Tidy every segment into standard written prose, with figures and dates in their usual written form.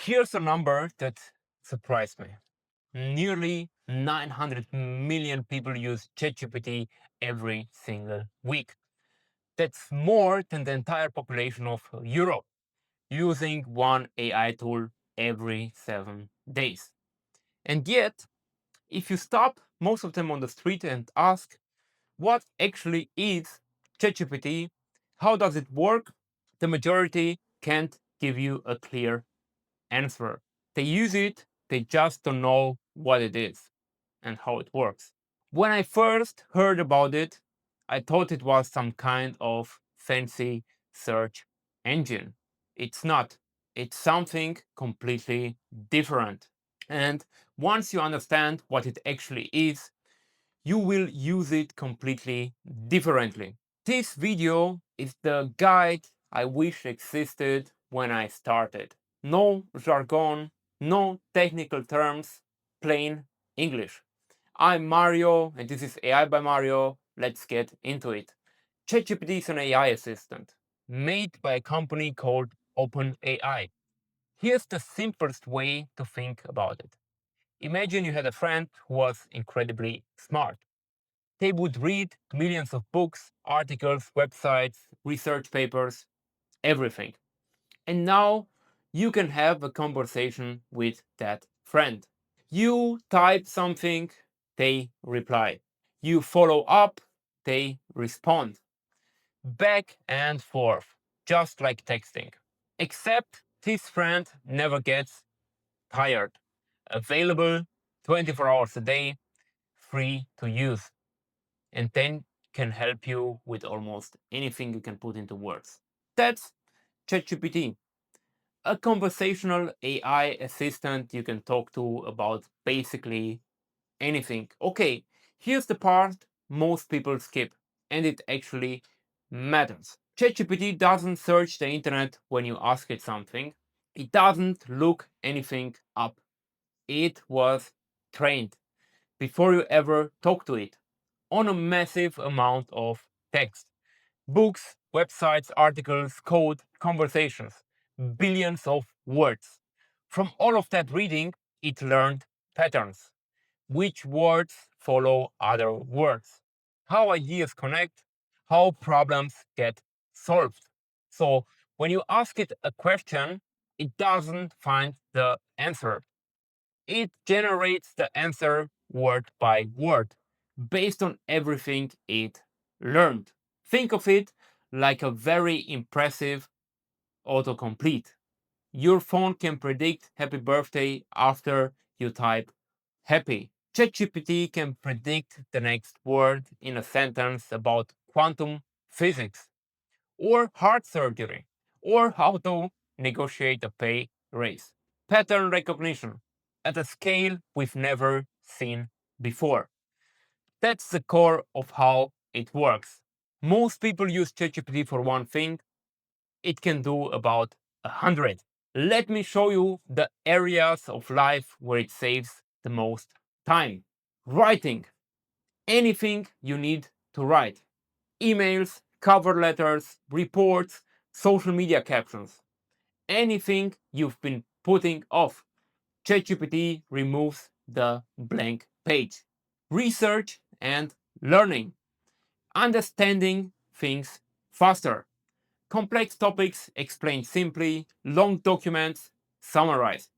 Here's a number that surprised me. Nearly 900 million people use ChatGPT every single week. That's more than the entire population of Europe, using one AI tool every 7 days. And yet, if you stop most of them on the street and ask what actually is ChatGPT, how does it work, the majority can't give you a clear answer. They use it, they just don't know what it is and how it works. When I first heard about it, I thought it was some kind of fancy search engine. It's not. It's something completely different. And once you understand what it actually is, you will use it completely differently. This video is the guide I wish existed when I started. No jargon, no technical terms, plain English. I'm Mario and this is AI by Mario. Let's get into it. ChatGPT is an AI assistant made by a company called OpenAI. Here's the simplest way to think about it. Imagine you had a friend who was incredibly smart. They would read millions of books, articles, websites, research papers, everything. And now you can have a conversation with that friend. You type something, they reply. You follow up, they respond. Back and forth, just like texting. Except this friend never gets tired. Available 24 hours a day, free to use. And then can help you with almost anything you can put into words. That's ChatGPT, a conversational AI assistant you can talk to about basically anything. Okay, here's the part most people skip, and it actually matters. ChatGPT doesn't search the internet when you ask it something. It doesn't look anything up. It was trained before you ever talk to it on a massive amount of text. Books, websites, articles, code, conversations, billions of words. From all of that reading, it learned patterns. Which words follow other words? How ideas connect? How problems get solved? So, when you ask it a question, it doesn't find the answer. It generates the answer word by word based on everything it learned. Think of it like a very impressive autocomplete. Your phone can predict happy birthday after you type happy. ChatGPT can predict the next word in a sentence about quantum physics, or heart surgery, or how to negotiate a pay raise. Pattern recognition at a scale we've never seen before. That's the core of how it works. Most people use ChatGPT for one thing, it can do about 100. Let me show you the areas of life where it saves the most time. Writing. Anything you need to write. Emails, cover letters, reports, social media captions. Anything you've been putting off. ChatGPT removes the blank page. Research and learning. Understanding things faster. Complex topics explained simply, long documents summarized.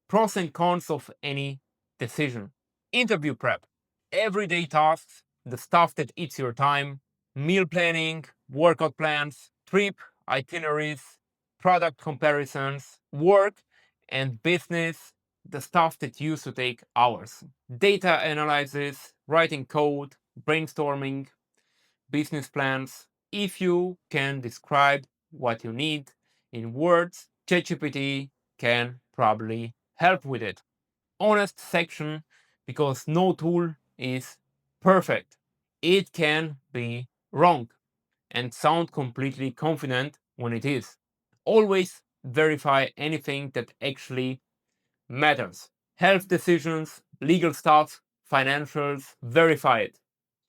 Pros and cons of any decision. Interview prep. Everyday tasks, the stuff that eats your time, meal planning, workout plans, trip itineraries, product comparisons, work and business, the stuff that used to take hours. Data analysis, writing code, brainstorming, business plans. If you can describe what you need in words, ChatGPT can probably help with it. Honest section, because no tool is perfect. It can be wrong and sound completely confident when it is. Always verify anything that actually matters. Health decisions, legal stuff, financials, verify it.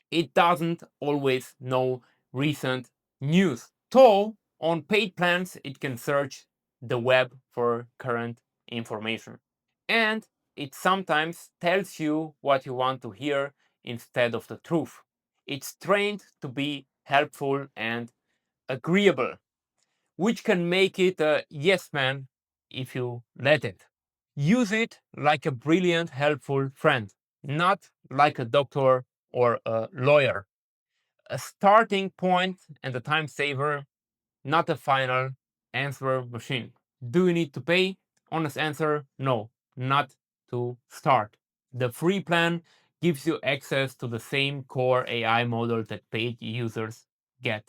It doesn't always know recent news. Though on paid plans, it can search the web for current information. And it sometimes tells you what you want to hear instead of the truth. It's trained to be helpful and agreeable, which can make it a yes man if you let it. Use it like a brilliant, helpful friend, not like a doctor or a lawyer. A starting point and a time saver, not a final answer machine. Do you need to pay? Honest answer, no, not to start. The free plan gives you access to the same core AI model that paid users get.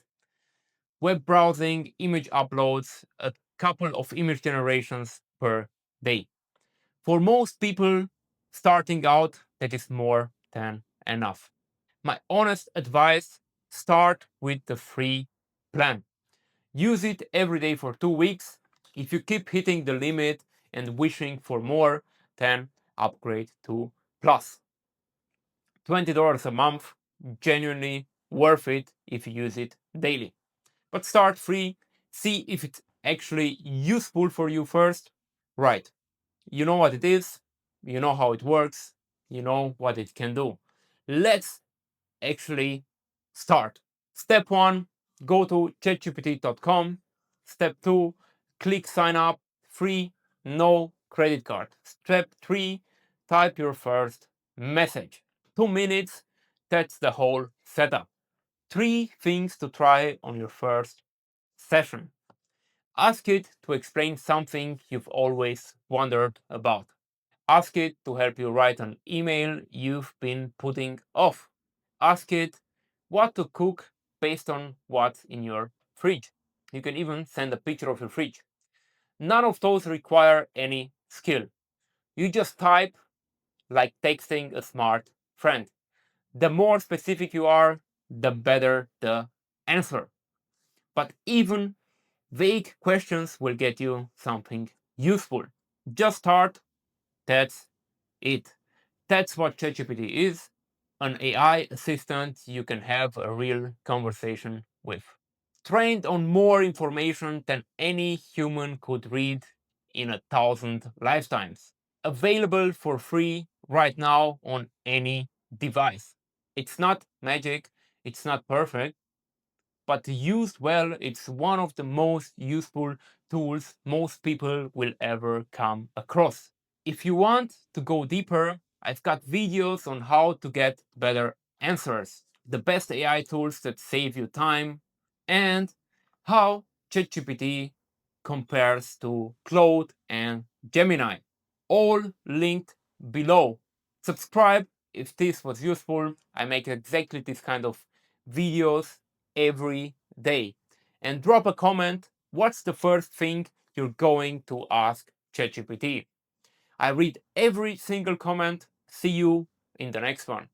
Web browsing, image uploads, a couple of image generations per day. For most people starting out, that is more than enough. My honest advice, start with the free plan. Use it every day for 2 weeks. If you keep hitting the limit and wishing for more, then upgrade to Plus. $20 a month, genuinely worth it if you use it daily. But start free, see if it's actually useful for you first. Right, you know what it is, you know how it works, you know what it can do. Let's actually start. Step 1, go to chatgpt.com. Step 2, click sign up, free, no credit card. Step 3, type your first message. 2 minutes, that's the whole setup. 3 things to try on your first session. Ask it to explain something you've always wondered about. Ask it to help you write an email you've been putting off. Ask it what to cook based on what's in your fridge. You can even send a picture of your fridge. None of those require any skill. You just type like texting a smart friend. The more specific you are, the better the answer. But even vague questions will get you something useful. Just start, that's it. That's what ChatGPT is, an AI assistant you can have a real conversation with. Trained on more information than any human could read in 1,000 lifetimes. Available for free right now on any device. It's not magic, it's not perfect, but used well, it's one of the most useful tools most people will ever come across. If you want to go deeper, I've got videos on how to get better answers, the best AI tools that save you time, and how ChatGPT compares to Claude and Gemini. All linked below. Subscribe if this was useful. I make exactly this kind of videos every day. And drop a comment. What's the first thing you're going to ask ChatGPT? I read every single comment. See you in the next one.